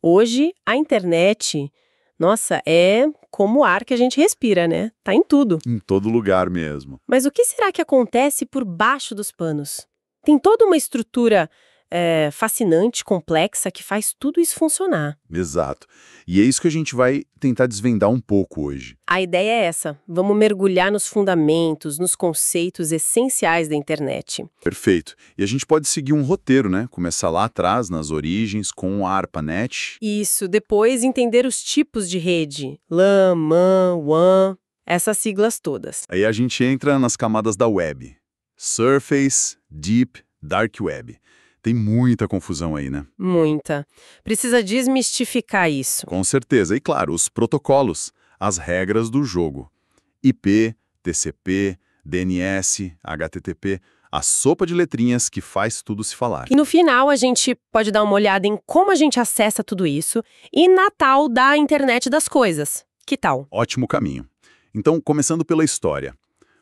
Hoje, a internet, nossa, é como o ar que a gente respira, né? Tá em tudo. Em todo lugar mesmo. Mas o que será que acontece por baixo dos panos? Tem toda uma estrutura fascinante, complexa, que faz tudo isso funcionar. Exato. E é isso que a gente vai tentar desvendar um pouco hoje. A ideia é essa. Vamos mergulhar nos fundamentos, nos conceitos essenciais da internet. Perfeito. E a gente pode seguir um roteiro, né? Começar lá atrás, nas origens, com a ARPANET. Isso, depois entender os tipos de rede. LAN, MAN, WAN, essas siglas todas. Aí a gente entra nas camadas da web. Surface, Deep, Dark Web. Tem muita confusão aí, né? Muita. Precisa desmistificar isso. Com certeza. E claro, os protocolos, as regras do jogo. IP, TCP, DNS, HTTP, a sopa de letrinhas que faz tudo se falar. E no final a gente pode dar uma olhada em como a gente acessa tudo isso e na tal da internet das coisas. Que tal? Ótimo caminho. Então, começando pela história.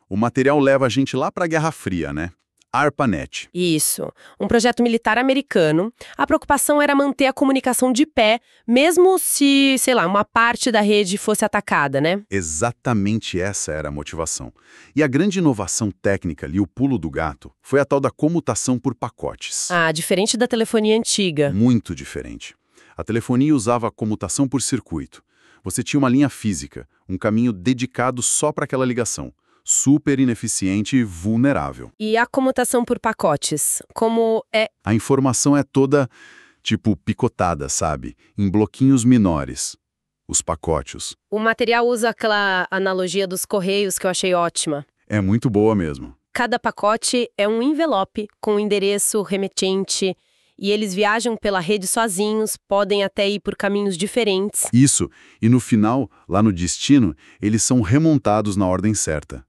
O material leva a gente lá para a Guerra Fria, né? ARPANET. Isso. Um projeto militar americano. A preocupação era manter a comunicação de pé, mesmo se, sei lá, uma parte da rede fosse atacada, né? Exatamente essa era a motivação. E a grande inovação técnica ali, o pulo do gato, foi a tal da comutação por pacotes. Ah, diferente da telefonia antiga. Muito diferente. A telefonia usava a comutação por circuito. Você tinha uma linha física, um caminho dedicado só para aquela ligação. Super ineficiente e vulnerável. E a comutação por pacotes? Como é... A informação é toda, tipo, picotada, sabe? Em bloquinhos menores. Os pacotes. O material usa aquela analogia dos correios que eu achei ótima. É muito boa mesmo. Cada pacote é um envelope com endereço remetente e eles viajam pela rede sozinhos, podem até ir por caminhos diferentes. Isso. E no final, lá no destino, eles são remontados na ordem certa.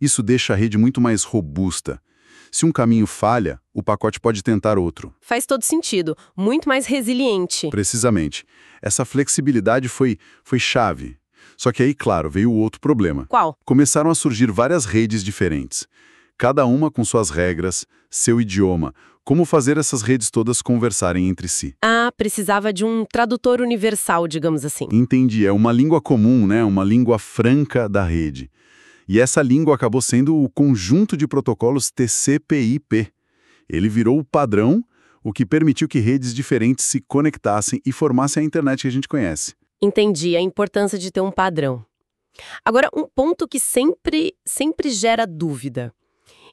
Isso deixa a rede muito mais robusta. Se um caminho falha, o pacote pode tentar outro. Faz todo sentido. Muito mais resiliente. Precisamente. Essa flexibilidade foi chave. Só que aí, claro, veio o outro problema. Qual? Começaram a surgir várias redes diferentes. Cada uma com suas regras, seu idioma. Como fazer essas redes todas conversarem entre si? Ah, precisava de um tradutor universal, digamos assim. Entendi. É uma língua comum, né? Uma língua franca da rede. E essa língua acabou sendo o conjunto de protocolos TCP/IP. Ele virou o padrão, o que permitiu que redes diferentes se conectassem e formassem a internet que a gente conhece. Entendi a importância de ter um padrão. Agora, um ponto que sempre gera dúvida.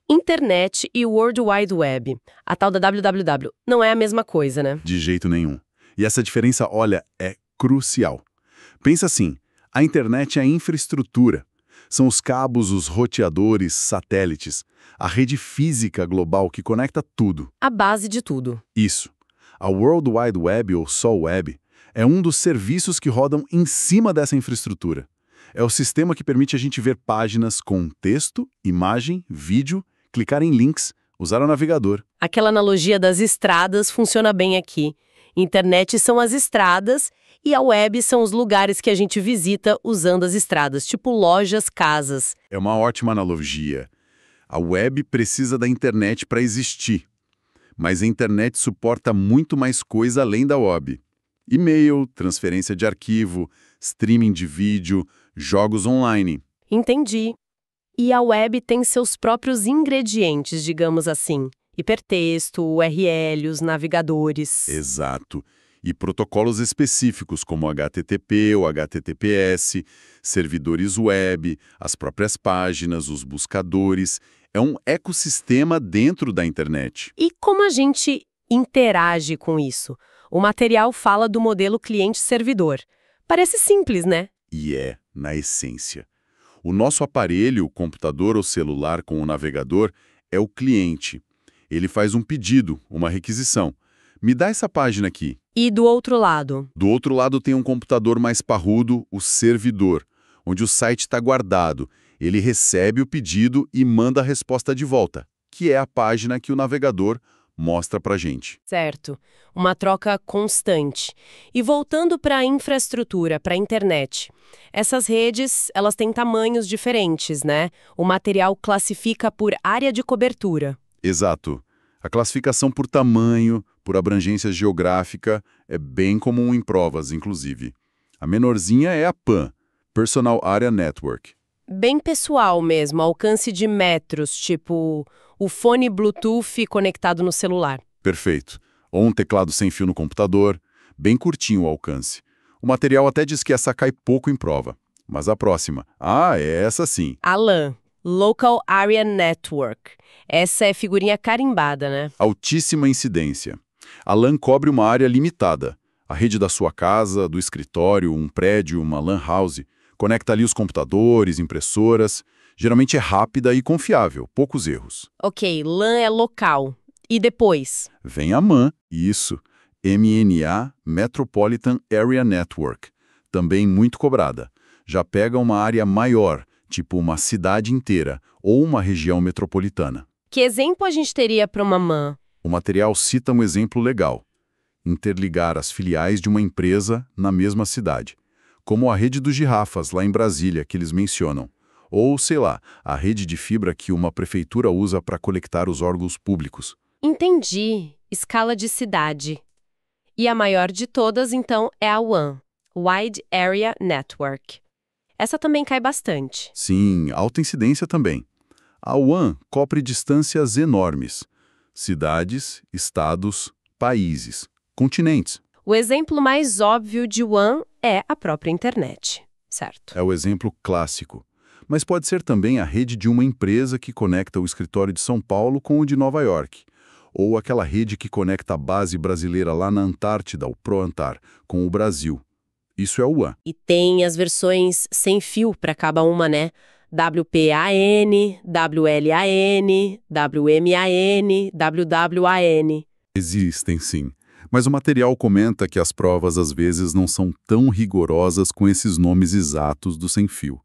Internet e World Wide Web, a tal da WWW, não é a mesma coisa, né? De jeito nenhum. E essa diferença, olha, é crucial. Pensa assim, a internet é a infraestrutura. São os cabos, os roteadores, satélites, a rede física global que conecta tudo. A base de tudo. Isso. A World Wide Web, ou só Web, é um dos serviços que rodam em cima dessa infraestrutura. É o sistema que permite a gente ver páginas com texto, imagem, vídeo, clicar em links, usar o navegador. Aquela analogia das estradas funciona bem aqui. Internet são as estradas e a web são os lugares que a gente visita usando as estradas, tipo lojas, casas. É uma ótima analogia. A web precisa da internet para existir. Mas a internet suporta muito mais coisa além da web. E-mail, transferência de arquivo, streaming de vídeo, jogos online. Entendi. E a web tem seus próprios ingredientes, digamos assim. Hipertexto, URL, os navegadores. Exato. E protocolos específicos como HTTP ou HTTPS, servidores web, as próprias páginas, os buscadores. É um ecossistema dentro da internet. E como a gente interage com isso? O material fala do modelo cliente-servidor. Parece simples, né? E é, na essência. O nosso aparelho, o computador ou celular com o navegador, é o cliente. Ele faz um pedido, uma requisição. Me dá essa página aqui. E do outro lado? Do outro lado tem um computador mais parrudo, o servidor, onde o site está guardado. Ele recebe o pedido e manda a resposta de volta, que é a página que o navegador mostra pra gente. Certo. Uma troca constante. E voltando para a infraestrutura, para a internet. Essas redes, elas têm tamanhos diferentes, né? O material classifica por área de cobertura. Exato. A classificação por tamanho, por abrangência geográfica, é bem comum em provas, inclusive. A menorzinha é a PAN, Personal Area Network. Bem pessoal mesmo, alcance de metros, tipo o fone Bluetooth conectado no celular. Perfeito. Ou um teclado sem fio no computador, bem curtinho o alcance. O material até diz que essa cai pouco em prova. Mas a próxima, é essa sim. A LAN, Local Area Network. Essa é figurinha carimbada, né? Altíssima incidência. A LAN cobre uma área limitada. A rede da sua casa, do escritório, um prédio, uma LAN house. Conecta ali os computadores, impressoras. Geralmente é rápida e confiável, poucos erros. Ok, LAN é local. E depois? Vem a MAN, isso. MNA, Metropolitan Area Network. Também muito cobrada. Já pega uma área maior, tipo uma cidade inteira, ou uma região metropolitana. Que exemplo a gente teria para uma MAN? O material cita um exemplo legal. Interligar as filiais de uma empresa na mesma cidade. Como a rede dos girafas, lá em Brasília, que eles mencionam. Ou, sei lá, a rede de fibra que uma prefeitura usa para conectar os órgãos públicos. Entendi. Escala de cidade. E a maior de todas, então, é a WAN, Wide Area Network. Essa também cai bastante. Sim, alta incidência também. A WAN cobre distâncias enormes. Cidades, estados, países, continentes. O exemplo mais óbvio de WAN é a própria internet, certo? É o exemplo clássico. Mas pode ser também a rede de uma empresa que conecta o escritório de São Paulo com o de Nova York. Ou aquela rede que conecta a base brasileira lá na Antártida, o ProAntar, com o Brasil. Isso é o WAN. E tem as versões sem fio para cada uma, né? WPAN, WLAN, WMAN, WWAN. Existem, sim. Mas o material comenta que as provas às vezes não são tão rigorosas com esses nomes exatos do sem-fio.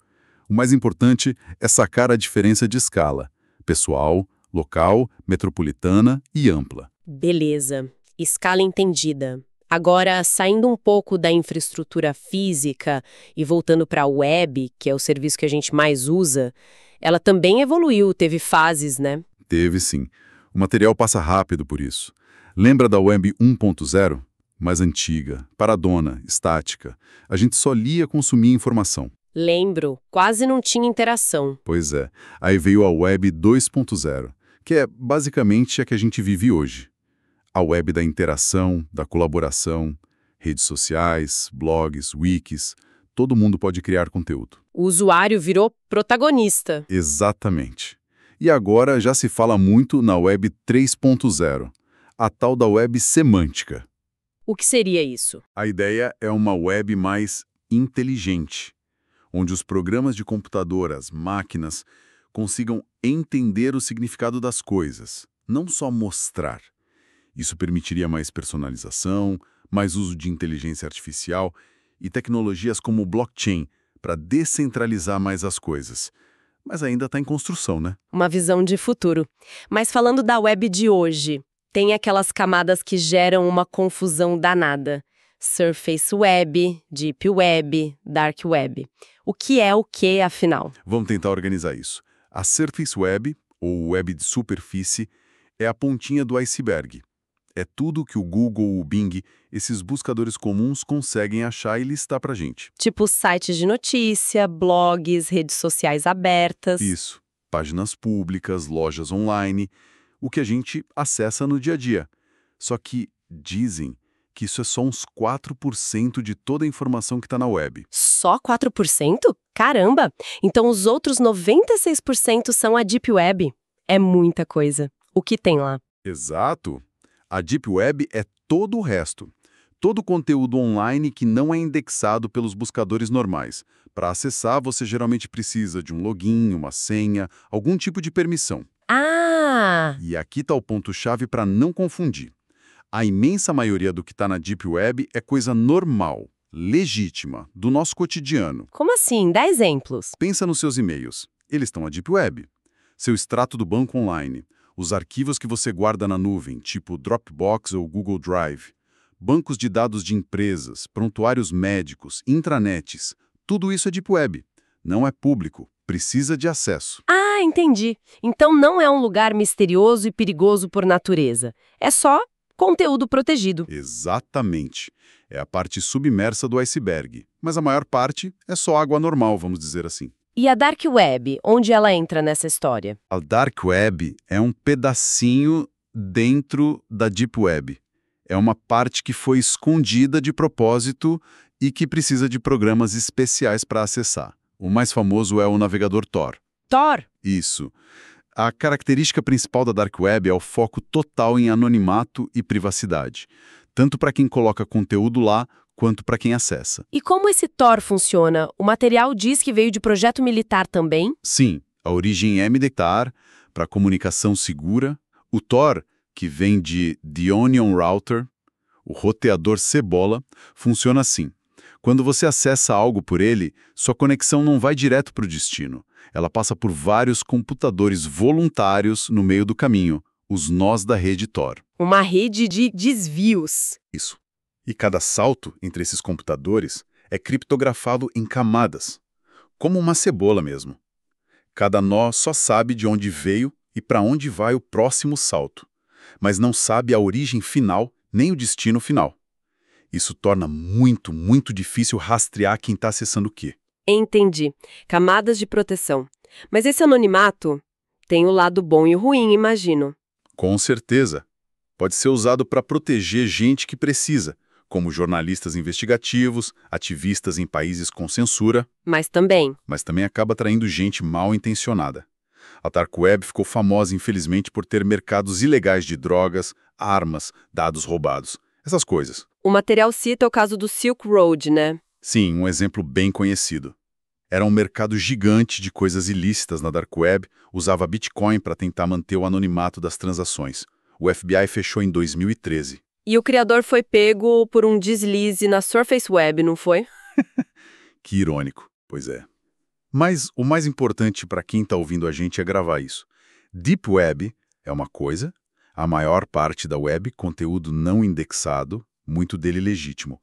O mais importante é sacar a diferença de escala. Pessoal, local, metropolitana e ampla. Beleza. Escala entendida. Agora, saindo um pouco da infraestrutura física e voltando para a web, que é o serviço que a gente mais usa, ela também evoluiu, teve fases, né? Teve sim. O material passa rápido por isso. Lembra da Web 1.0? Mais antiga, paradona, estática. A gente só lia consumia informação. Lembro, quase não tinha interação. Pois é. Aí veio a Web 2.0, que é basicamente a que a gente vive hoje. A web da interação, da colaboração, redes sociais, blogs, wikis, todo mundo pode criar conteúdo. O usuário virou protagonista. Exatamente. E agora já se fala muito na Web 3.0, a tal da web semântica. O que seria isso? A ideia é uma web mais inteligente, onde os programas de computador, as máquinas, consigam entender o significado das coisas, não só mostrar. Isso permitiria mais personalização, mais uso de inteligência artificial e tecnologias como blockchain para descentralizar mais as coisas. Mas ainda está em construção, né? Uma visão de futuro. Mas falando da web de hoje, tem aquelas camadas que geram uma confusão danada. Surface Web, Deep Web, Dark Web. O que, afinal? Vamos tentar organizar isso. A Surface Web, ou web de superfície, é a pontinha do iceberg. É tudo que o Google ou o Bing, esses buscadores comuns, conseguem achar e listar pra gente. Tipo sites de notícia, blogs, redes sociais abertas. Isso. Páginas públicas, lojas online, o que a gente acessa no dia a dia. Só que dizem que isso é só uns 4% de toda a informação que está na web. Só 4%? Caramba! Então os outros 96% são a Deep Web. É muita coisa. O que tem lá? Exato. A Deep Web é todo o resto. Todo o conteúdo online que não é indexado pelos buscadores normais. Para acessar, você geralmente precisa de um login, uma senha, algum tipo de permissão. Ah! E aqui está o ponto-chave para não confundir. A imensa maioria do que está na Deep Web é coisa normal, legítima, do nosso cotidiano. Como assim? Dá exemplos. Pensa nos seus e-mails. Eles estão na Deep Web. Seu extrato do banco online. Os arquivos que você guarda na nuvem, tipo Dropbox ou Google Drive. Bancos de dados de empresas, prontuários médicos, intranets. Tudo isso é Deep Web. Não é público, precisa de acesso. Ah, entendi. Então não é um lugar misterioso e perigoso por natureza. É só conteúdo protegido. Exatamente. É a parte submersa do iceberg, mas a maior parte é só água normal, vamos dizer assim. E a Dark Web, onde ela entra nessa história? A Dark Web é um pedacinho dentro da Deep Web. É uma parte que foi escondida de propósito e que precisa de programas especiais para acessar. O mais famoso é o navegador Tor. Tor? Isso. A característica principal da Dark Web é o foco total em anonimato e privacidade, tanto para quem coloca conteúdo lá, quanto para quem acessa. E como esse Tor funciona? O material diz que veio de projeto militar também? Sim, a origem é militar, para comunicação segura. O Tor, que vem de The Onion Router, o roteador cebola, funciona assim. Quando você acessa algo por ele, sua conexão não vai direto para o destino. Ela passa por vários computadores voluntários no meio do caminho, os nós da rede Tor. Uma rede de desvios. Isso. E cada salto entre esses computadores é criptografado em camadas, como uma cebola mesmo. Cada nó só sabe de onde veio e para onde vai o próximo salto, mas não sabe a origem final nem o destino final. Isso torna muito, muito difícil rastrear quem está acessando o quê. Entendi. Camadas de proteção. Mas esse anonimato tem o lado bom e o ruim, imagino. Com certeza. Pode ser usado para proteger gente que precisa, como jornalistas investigativos, ativistas em países com censura. Mas também. Mas também acaba atraindo gente mal intencionada. A Dark Web ficou famosa, infelizmente, por ter mercados ilegais de drogas, armas, dados roubados. Essas coisas. O material cita o caso do Silk Road, né? Sim, um exemplo bem conhecido. Era um mercado gigante de coisas ilícitas na Dark Web, usava Bitcoin para tentar manter o anonimato das transações. O FBI fechou em 2013. E o criador foi pego por um deslize na Surface Web, não foi? Que irônico, pois é. Mas o mais importante para quem está ouvindo a gente é gravar isso. Deep Web é uma coisa, a maior parte da web, conteúdo não indexado, muito dele legítimo.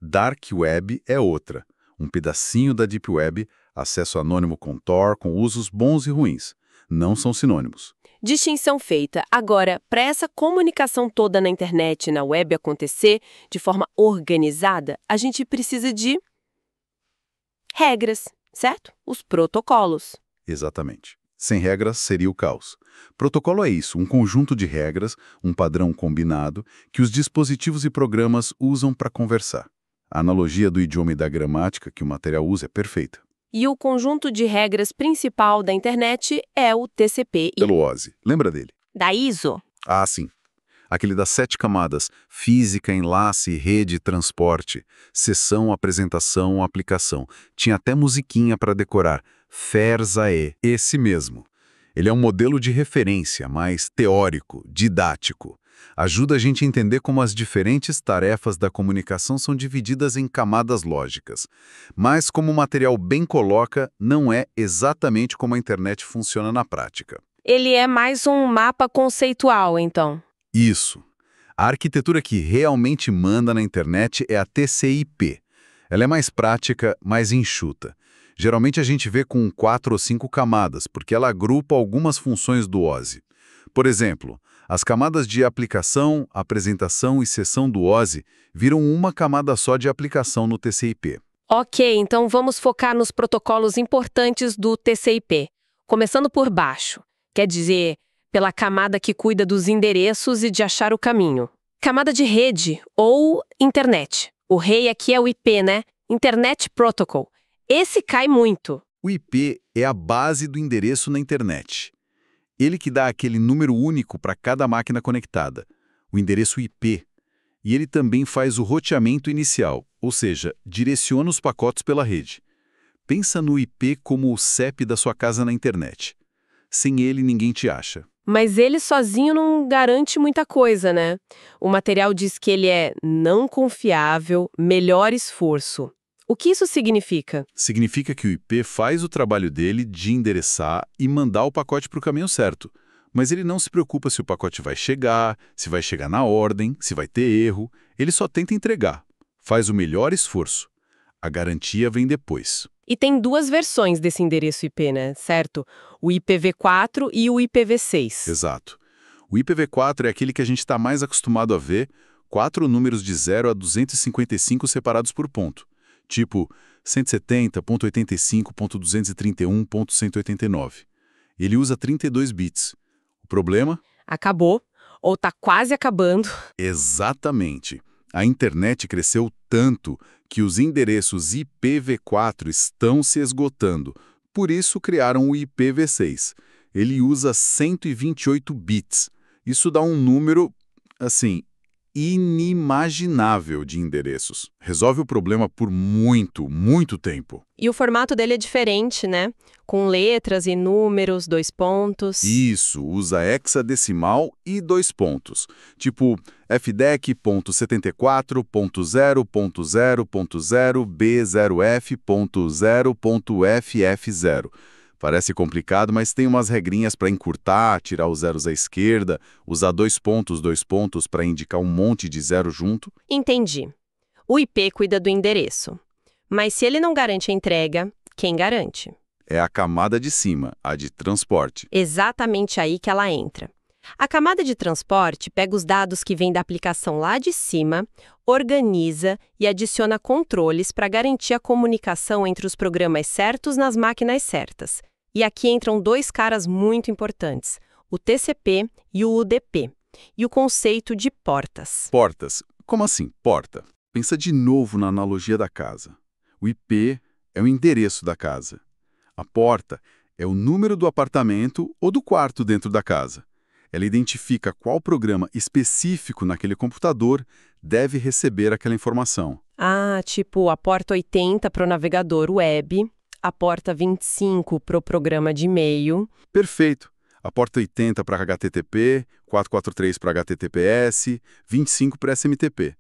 Dark Web é outra, um pedacinho da Deep Web, acesso anônimo com Tor, com usos bons e ruins. Não são sinônimos. Distinção feita. Agora, para essa comunicação toda na internet e na web acontecer de forma organizada, a gente precisa de regras, certo? Os protocolos. Exatamente. Sem regras seria o caos. Protocolo é isso, um conjunto de regras, um padrão combinado, que os dispositivos e programas usam para conversar. A analogia do idioma e da gramática que o material usa é perfeita. E o conjunto de regras principal da internet é o TCP/IP. Pelo OSI. Lembra dele? Da ISO? Ah, sim. Aquele das 7 camadas. Física, enlace, rede, transporte. Sessão, apresentação, aplicação. Tinha até musiquinha para decorar. FERSAE. Esse mesmo. Ele é um modelo de referência, mais teórico, didático. Ajuda a gente a entender como as diferentes tarefas da comunicação são divididas em camadas lógicas. Mas, como o material bem coloca, não é exatamente como a internet funciona na prática. Ele é mais um mapa conceitual, então. Isso. A arquitetura que realmente manda na internet é a TCP/IP. Ela é mais prática, mais enxuta. Geralmente a gente vê com 4 ou 5 camadas, porque ela agrupa algumas funções do OSI. Por exemplo, as camadas de aplicação, apresentação e sessão do OSI viram uma camada só de aplicação no TCP/IP. Ok, então vamos focar nos protocolos importantes do TCP. Começando por baixo, quer dizer, pela camada que cuida dos endereços e de achar o caminho. Camada de rede ou internet. O rei aqui é o IP, né? Internet Protocol. Esse cai muito. O IP é a base do endereço na internet. Ele que dá aquele número único para cada máquina conectada, o endereço IP. E ele também faz o roteamento inicial, ou seja, direciona os pacotes pela rede. Pensa no IP como o CEP da sua casa na internet. Sem ele, ninguém te acha. Mas ele sozinho não garante muita coisa, né? O material diz que ele é não confiável, melhor esforço. O que isso significa? Significa que o IP faz o trabalho dele de endereçar e mandar o pacote para o caminho certo. Mas ele não se preocupa se o pacote vai chegar, se vai chegar na ordem, se vai ter erro. Ele só tenta entregar. Faz o melhor esforço. A garantia vem depois. E tem duas versões desse endereço IP, né? Certo? O IPv4 e o IPv6. Exato. O IPv4 é aquele que a gente está mais acostumado a ver, 4 números de 0 a 255 separados por ponto. Tipo 170.85.231.189. Ele usa 32 bits. O problema? Acabou, ou tá quase acabando. Exatamente. A internet cresceu tanto que os endereços IPv4 estão se esgotando. Por isso criaram o IPv6. Ele usa 128 bits. Isso dá um número, assim, inimaginável de endereços. Resolve o problema por muito, muito tempo. E o formato dele é diferente, né? Com letras e números, 2 pontos. Isso, usa hexadecimal e 2 pontos. Tipo fdec.74.0.0.0b0f.0.ff0. Parece complicado, mas tem umas regrinhas para encurtar, tirar os zeros à esquerda, usar 2 pontos para indicar um monte de zero junto. Entendi. O IP cuida do endereço. Mas se ele não garante a entrega, quem garante? É a camada de cima, a de transporte. Exatamente aí que ela entra. A camada de transporte pega os dados que vêm da aplicação lá de cima, organiza e adiciona controles para garantir a comunicação entre os programas certos nas máquinas certas. E aqui entram 2 caras muito importantes, o TCP e o UDP, e o conceito de portas. Portas. Como assim, porta? Pensa de novo na analogia da casa. O IP é o endereço da casa. A porta é o número do apartamento ou do quarto dentro da casa. Ela identifica qual programa específico naquele computador deve receber aquela informação. Ah, tipo a porta 80 para o navegador web, a porta 25 para o programa de e-mail. Perfeito. A porta 80 para HTTP, 443 para HTTPS, 25 para SMTP.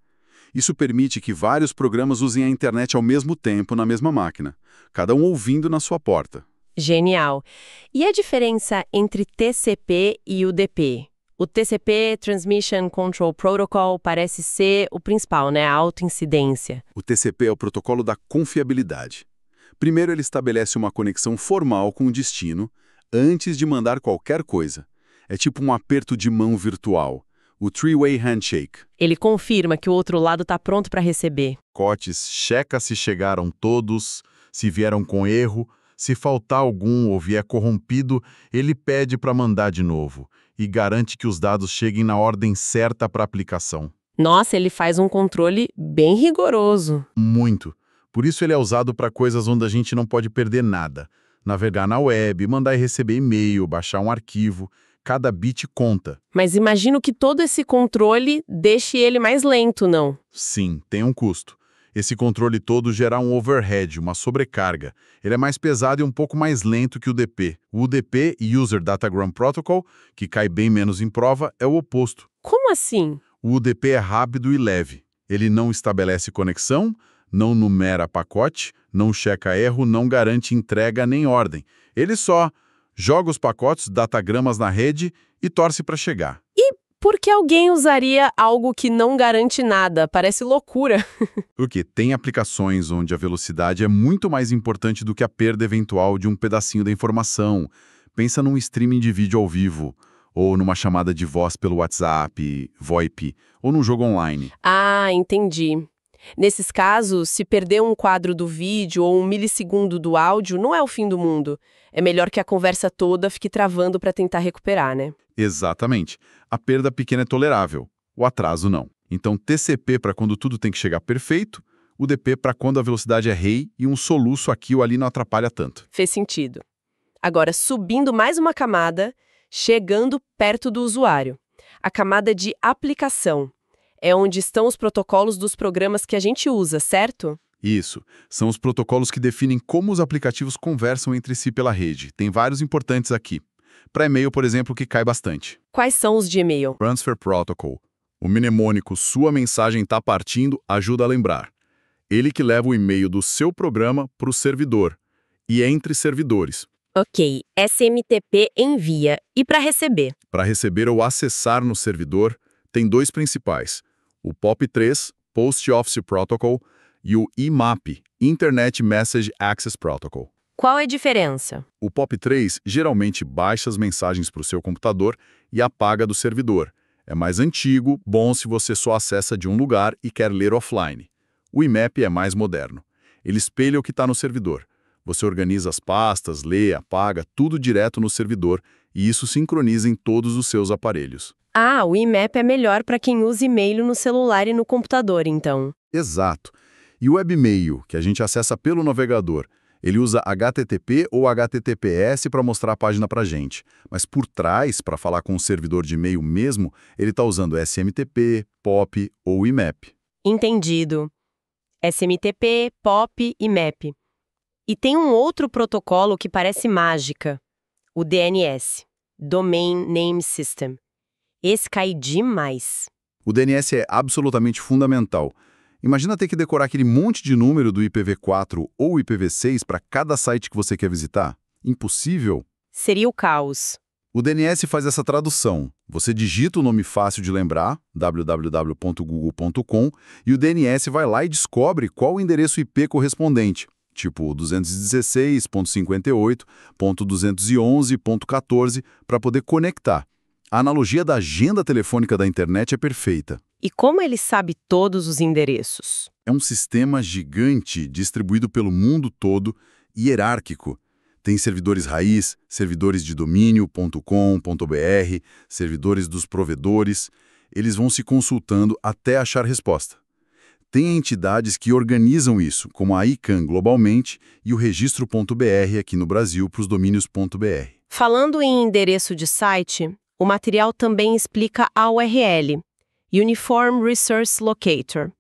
Isso permite que vários programas usem a internet ao mesmo tempo na mesma máquina, cada um ouvindo na sua porta. Genial. E a diferença entre TCP e UDP? O TCP, Transmission Control Protocol, parece ser o principal, né? A alta incidência. O TCP é o protocolo da confiabilidade. Primeiro, ele estabelece uma conexão formal com o destino antes de mandar qualquer coisa. É tipo um aperto de mão virtual, o three-way handshake. Ele confirma que o outro lado está pronto para receber. Cotes checa se chegaram todos, se vieram com erro, se faltar algum ou vier corrompido, ele pede para mandar de novo e garante que os dados cheguem na ordem certa para a aplicação. Nossa, ele faz um controle bem rigoroso. Muito. Por isso ele é usado para coisas onde a gente não pode perder nada. Navegar na web, mandar e receber e-mail, baixar um arquivo. Cada bit conta. Mas imagino que todo esse controle deixe ele mais lento, não? Sim, tem um custo. Esse controle todo gera um overhead, uma sobrecarga. Ele é mais pesado e um pouco mais lento que o UDP. O UDP, User Datagram Protocol, que cai bem menos em prova, é o oposto. Como assim? O UDP é rápido e leve. Ele não estabelece conexão, não numera pacote, não checa erro, não garante entrega nem ordem. Ele só joga os pacotes, datagramas na rede e torce para chegar. E por que alguém usaria algo que não garante nada? Parece loucura. Porque tem aplicações onde a velocidade é muito mais importante do que a perda eventual de um pedacinho da informação. Pensa num streaming de vídeo ao vivo, ou numa chamada de voz pelo WhatsApp, VoIP, ou num jogo online. Ah, entendi. Nesses casos, se perder um quadro do vídeo ou um milissegundo do áudio, não é o fim do mundo. É melhor que a conversa toda fique travando para tentar recuperar, né? Exatamente. A perda pequena é tolerável, o atraso não. Então, TCP para quando tudo tem que chegar perfeito, UDP para quando a velocidade é rei e um soluço aqui ou ali não atrapalha tanto. Fez sentido. Agora, subindo mais uma camada, chegando perto do usuário. A camada de aplicação. É onde estão os protocolos dos programas que a gente usa, certo? Isso. São os protocolos que definem como os aplicativos conversam entre si pela rede. Tem vários importantes aqui. Para e-mail, por exemplo, que cai bastante. Quais são os de e-mail? Transfer Protocol. O mnemônico "sua mensagem está partindo" ajuda a lembrar. Ele que leva o e-mail do seu programa para o servidor. E entre servidores. Ok, SMTP envia. E para receber? Para receber ou acessar no servidor, tem 2 principais. O POP3, Post Office Protocol, e o IMAP, Internet Message Access Protocol. Qual é a diferença? O POP3 geralmente baixa as mensagens para o seu computador e apaga do servidor. É mais antigo, bom se você só acessa de um lugar e quer ler offline. O IMAP é mais moderno. Ele espelha o que está no servidor. Você organiza as pastas, lê, apaga, tudo direto no servidor, e isso sincroniza em todos os seus aparelhos. Ah, o IMAP é melhor para quem usa e-mail no celular e no computador, então. Exato. E o webmail, que a gente acessa pelo navegador, ele usa HTTP ou HTTPS para mostrar a página para a gente. Mas por trás, para falar com o servidor de e-mail mesmo, ele está usando SMTP, POP ou IMAP. Entendido. SMTP, POP e IMAP. E tem um outro protocolo que parece mágica. O DNS, Domain Name System. Esse cai demais. O DNS é absolutamente fundamental. Imagina ter que decorar aquele monte de número do IPv4 ou IPv6 para cada site que você quer visitar. Impossível. Seria o caos. O DNS faz essa tradução. Você digita o nome fácil de lembrar, www.google.com, e o DNS vai lá e descobre qual o endereço IP correspondente, tipo 216.58.211.14, para poder conectar. A analogia da agenda telefônica da internet é perfeita. E como ele sabe todos os endereços? É um sistema gigante distribuído pelo mundo todo, hierárquico. Tem servidores raiz, servidores de domínio.com.br, servidores dos provedores. Eles vão se consultando até achar resposta. Tem entidades que organizam isso, como a ICANN globalmente e o registro.br aqui no Brasil para os domínios.br. Falando em endereço de site, o material também explica a URL, Uniform Resource Locator.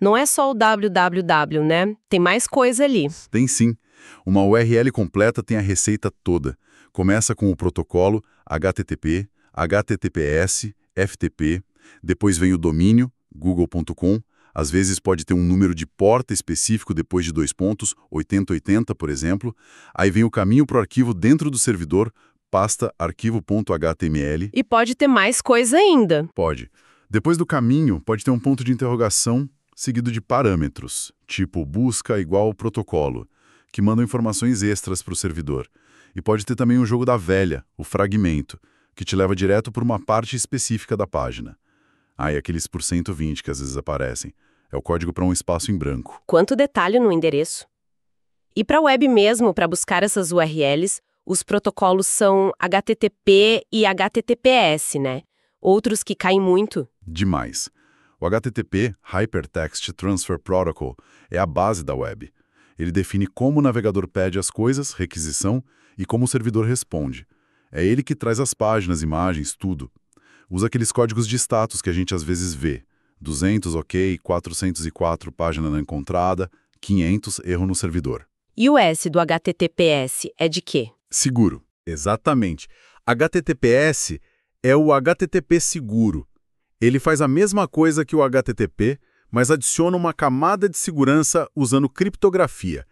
Não é só o www, né? Tem mais coisa ali. Tem sim. Uma URL completa tem a receita toda. Começa com o protocolo HTTP, HTTPS, FTP, depois vem o domínio, google.com, às vezes pode ter um número de porta específico depois de 2 pontos, 8080, por exemplo. Aí vem o caminho para o arquivo dentro do servidor, pasta arquivo.html. E pode ter mais coisa ainda. Pode. Depois do caminho, pode ter um ponto de interrogação seguido de parâmetros, tipo busca igual protocolo, que mandam informações extras para o servidor. E pode ter também um jogo da velha, o fragmento, que te leva direto para uma parte específica da página. E aqueles por 120 que às vezes aparecem. É o código para um espaço em branco. Quanto detalhe no endereço. E para a web mesmo, para buscar essas URLs, os protocolos são HTTP e HTTPS, né? Outros que caem muito. Demais. O HTTP, Hypertext Transfer Protocol, é a base da web. Ele define como o navegador pede as coisas, requisição, e como o servidor responde. É ele que traz as páginas, imagens, tudo. Usa aqueles códigos de status que a gente às vezes vê. 200 ok, 404 página não encontrada, 500 erro no servidor. E o S do HTTPS é de quê? Seguro. Exatamente. HTTPS é o HTTP seguro. Ele faz a mesma coisa que o HTTP, mas adiciona uma camada de segurança usando criptografia,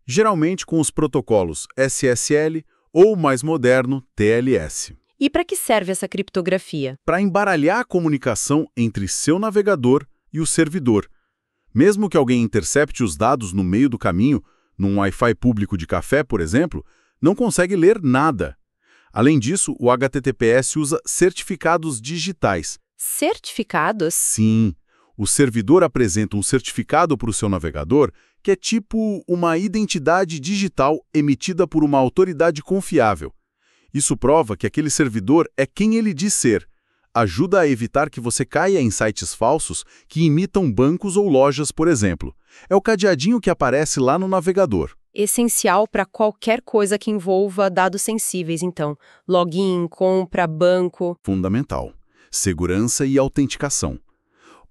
geralmente com os protocolos SSL ou, mais moderno, TLS. E para que serve essa criptografia? Para embaralhar a comunicação entre seu navegador e o servidor. Mesmo que alguém intercepte os dados no meio do caminho, num Wi-Fi público de café, por exemplo, não consegue ler nada. Além disso, o HTTPS usa certificados digitais. Certificados? Sim. O servidor apresenta um certificado para o seu navegador que é tipo uma identidade digital emitida por uma autoridade confiável. Isso prova que aquele servidor é quem ele diz ser. Ajuda a evitar que você caia em sites falsos que imitam bancos ou lojas, por exemplo. É o cadeadinho que aparece lá no navegador. Essencial para qualquer coisa que envolva dados sensíveis, então. Login, compra, banco. Fundamental. Segurança e autenticação.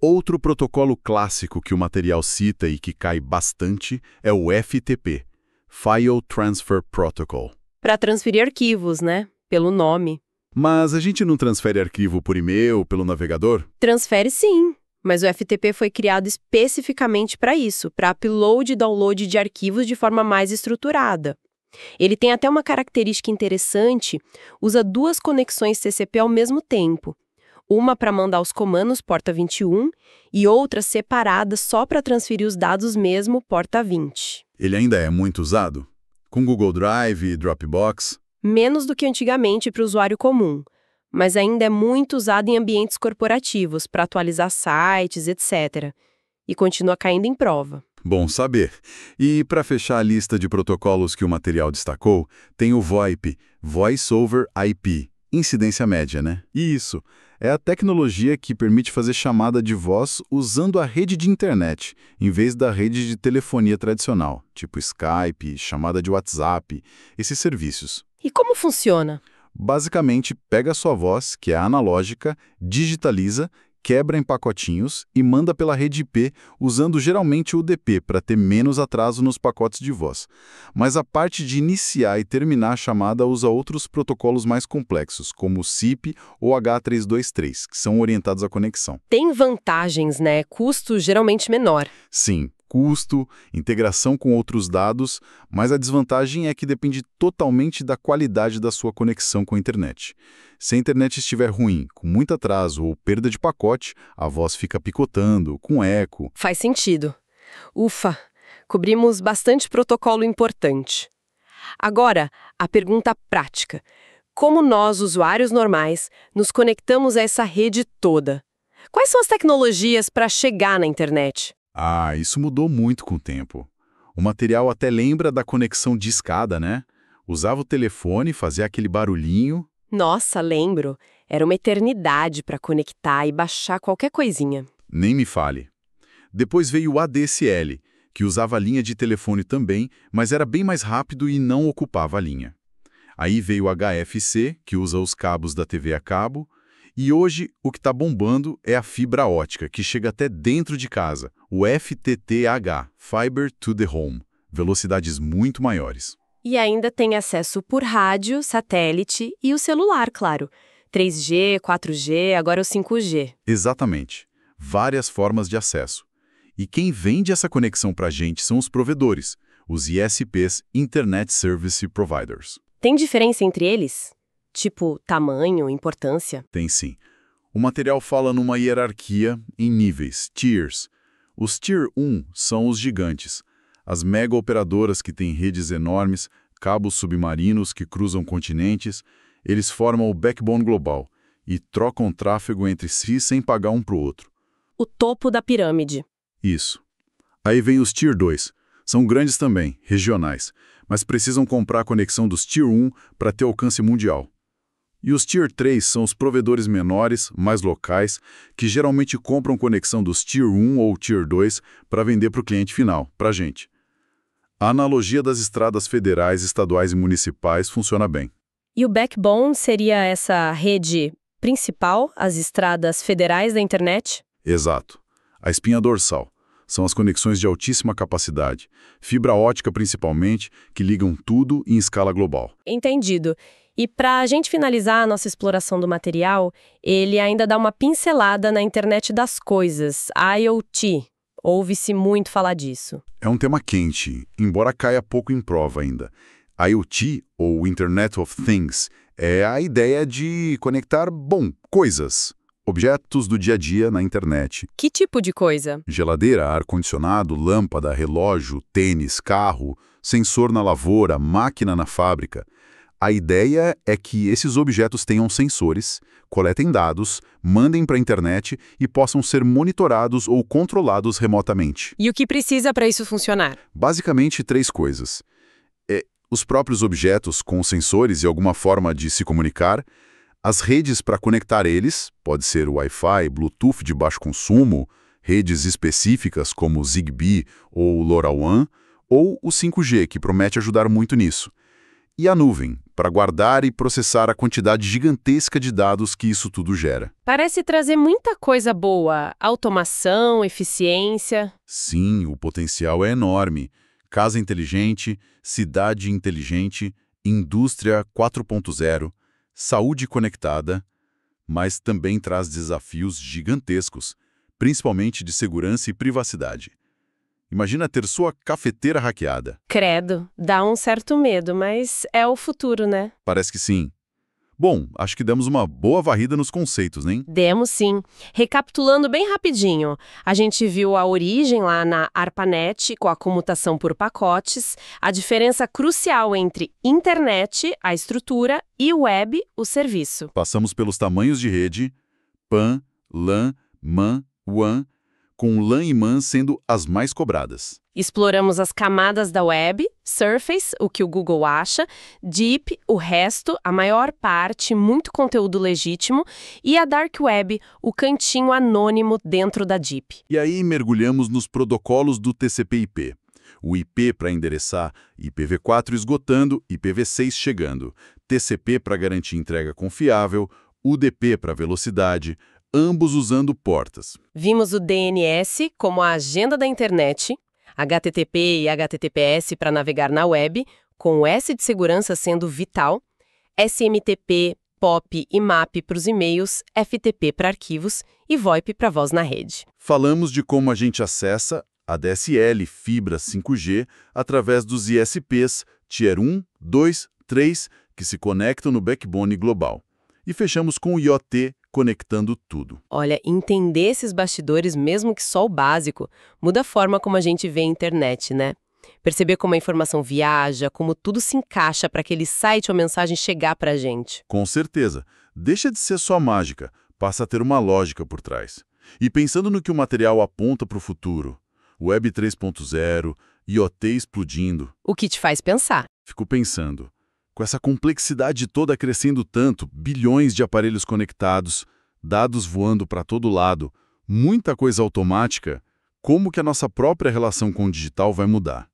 Outro protocolo clássico que o material cita e que cai bastante é o FTP, File Transfer Protocol. Para transferir arquivos, né? Pelo nome. Mas a gente não transfere arquivo por e-mail, pelo navegador? Transfere sim, mas o FTP foi criado especificamente para isso, para upload e download de arquivos de forma mais estruturada. Ele tem até uma característica interessante, usa 2 conexões TCP ao mesmo tempo. Uma para mandar os comandos porta 21 e outra separada só para transferir os dados mesmo porta 20. Ele ainda é muito usado? Com Google Drive e Dropbox? Menos do que antigamente para o usuário comum, mas ainda é muito usado em ambientes corporativos para atualizar sites, etc. E continua caindo em prova. Bom saber. E para fechar a lista de protocolos que o material destacou, tem o VoIP, Voice over IP, incidência média, né? Isso. É a tecnologia que permite fazer chamada de voz usando a rede de internet, em vez da rede de telefonia tradicional, tipo Skype, chamada de WhatsApp, esses serviços. E como funciona? Basicamente, pega a sua voz, que é analógica, digitaliza, quebra em pacotinhos e manda pela rede IP, usando geralmente o UDP para ter menos atraso nos pacotes de voz. Mas a parte de iniciar e terminar a chamada usa outros protocolos mais complexos, como o SIP ou H323, que são orientados à conexão. Tem vantagens, né? Custo geralmente menor. Sim, custo, integração com outros dados, mas a desvantagem é que depende totalmente da qualidade da sua conexão com a internet. Se a internet estiver ruim, com muito atraso ou perda de pacote, a voz fica picotando, com eco. Faz sentido. Ufa, cobrimos bastante protocolo importante. Agora, a pergunta prática. Como nós, usuários normais, nos conectamos a essa rede toda? Quais são as tecnologias para chegar na internet? Ah, isso mudou muito com o tempo. O material até lembra da conexão de escada, né? Usava o telefone, fazia aquele barulhinho. Nossa, lembro. Era uma eternidade para conectar e baixar qualquer coisinha. Nem me fale. Depois veio o ADSL, que usava a linha de telefone também, mas era bem mais rápido e não ocupava a linha. Aí veio o HFC, que usa os cabos da TV a cabo. E hoje, o que está bombando é a fibra ótica, que chega até dentro de casa, o FTTH, Fiber to the Home, velocidades muito maiores. E ainda tem acesso por rádio, satélite e o celular, claro. 3G, 4G, agora o 5G. Exatamente. Várias formas de acesso. E quem vende essa conexão para a gente são os provedores, os ISPs, Internet Service Providers. Tem diferença entre eles? Tipo, tamanho, importância? Tem sim. O material fala numa hierarquia em níveis, tiers. Os Tier 1 são os gigantes, as mega operadoras que têm redes enormes, cabos submarinos que cruzam continentes, eles formam o backbone global e trocam tráfego entre si sem pagar um para o outro. O topo da pirâmide. Isso. Aí vem os Tier 2. São grandes também, regionais, mas precisam comprar a conexão dos Tier 1 para ter alcance mundial. E os Tier 3 são os provedores menores, mais locais, que geralmente compram conexão dos Tier 1 ou Tier 2 para vender para o cliente final, para a gente. A analogia das estradas federais, estaduais e municipais funciona bem. E o backbone seria essa rede principal, as estradas federais da internet? Exato. A espinha dorsal. São as conexões de altíssima capacidade, fibra ótica principalmente, que ligam tudo em escala global. Entendido. E para a gente finalizar a nossa exploração do material, ele ainda dá uma pincelada na internet das coisas, IoT. Ouve-se muito falar disso. É um tema quente, embora caia pouco em prova ainda. IoT, ou Internet of Things, é a ideia de conectar, coisas, objetos do dia a dia na internet. Que tipo de coisa? Geladeira, ar-condicionado, lâmpada, relógio, tênis, carro, sensor na lavoura, máquina na fábrica. A ideia é que esses objetos tenham sensores, coletem dados, mandem para a internet e possam ser monitorados ou controlados remotamente. E o que precisa para isso funcionar? Basicamente, 3 coisas. Os próprios objetos com sensores e alguma forma de se comunicar, as redes para conectar eles, pode ser Wi-Fi, Bluetooth de baixo consumo, redes específicas como Zigbee ou LoRaWAN, ou o 5G, que promete ajudar muito nisso. E a nuvem, para guardar e processar a quantidade gigantesca de dados que isso tudo gera. Parece trazer muita coisa boa, automação, eficiência. Sim, o potencial é enorme. Casa inteligente, cidade inteligente, indústria 4.0, saúde conectada, mas também traz desafios gigantescos, principalmente de segurança e privacidade. Imagina ter sua cafeteira hackeada. Credo, dá um certo medo, mas é o futuro, né? Parece que sim. Bom, acho que demos uma boa varrida nos conceitos, né? Demos sim. Recapitulando bem rapidinho, a gente viu a origem lá na ARPANET com a comutação por pacotes, a diferença crucial entre internet, a estrutura, e web, o serviço. Passamos pelos tamanhos de rede, PAN, LAN, MAN, WAN, com LAN e MAN sendo as mais cobradas. Exploramos as camadas da web, Surface, o que o Google acha, Deep, o resto, a maior parte, muito conteúdo legítimo, e a Dark Web, o cantinho anônimo dentro da Deep. E aí mergulhamos nos protocolos do TCP/IP. O IP para endereçar, IPv4 esgotando, IPv6 chegando, TCP para garantir entrega confiável, UDP para velocidade, ambos usando portas. Vimos o DNS como a agenda da internet, HTTP e HTTPS para navegar na web, com o S de segurança sendo vital, SMTP, POP e MAP para os e-mails, FTP para arquivos e VoIP para voz na rede. Falamos de como a gente acessa a DSL, fibra 5G, através dos ISPs Tier 1, 2, 3, que se conectam no backbone global. E fechamos com o IoT, conectando tudo. Olha, entender esses bastidores, mesmo que só o básico, muda a forma como a gente vê a internet, né? Perceber como a informação viaja, como tudo se encaixa para aquele site ou mensagem chegar para a gente. Com certeza. Deixa de ser só mágica, passa a ter uma lógica por trás. E pensando no que o material aponta para o futuro, Web 3.0, IoT explodindo, O que te faz pensar? fico pensando, com essa complexidade toda crescendo tanto, bilhões de aparelhos conectados, dados voando para todo lado, muita coisa automática, como que a nossa própria relação com o digital vai mudar?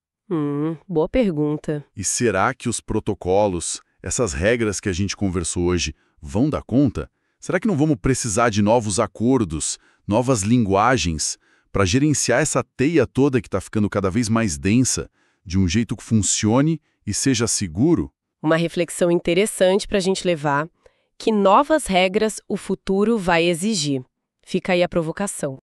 Boa pergunta. E será que os protocolos, essas regras que a gente conversou hoje, vão dar conta? Será que não vamos precisar de novos acordos, novas linguagens, para gerenciar essa teia toda que está ficando cada vez mais densa, de um jeito que funcione e seja seguro? Uma reflexão interessante para a gente levar. Que novas regras o futuro vai exigir? Fica aí a provocação.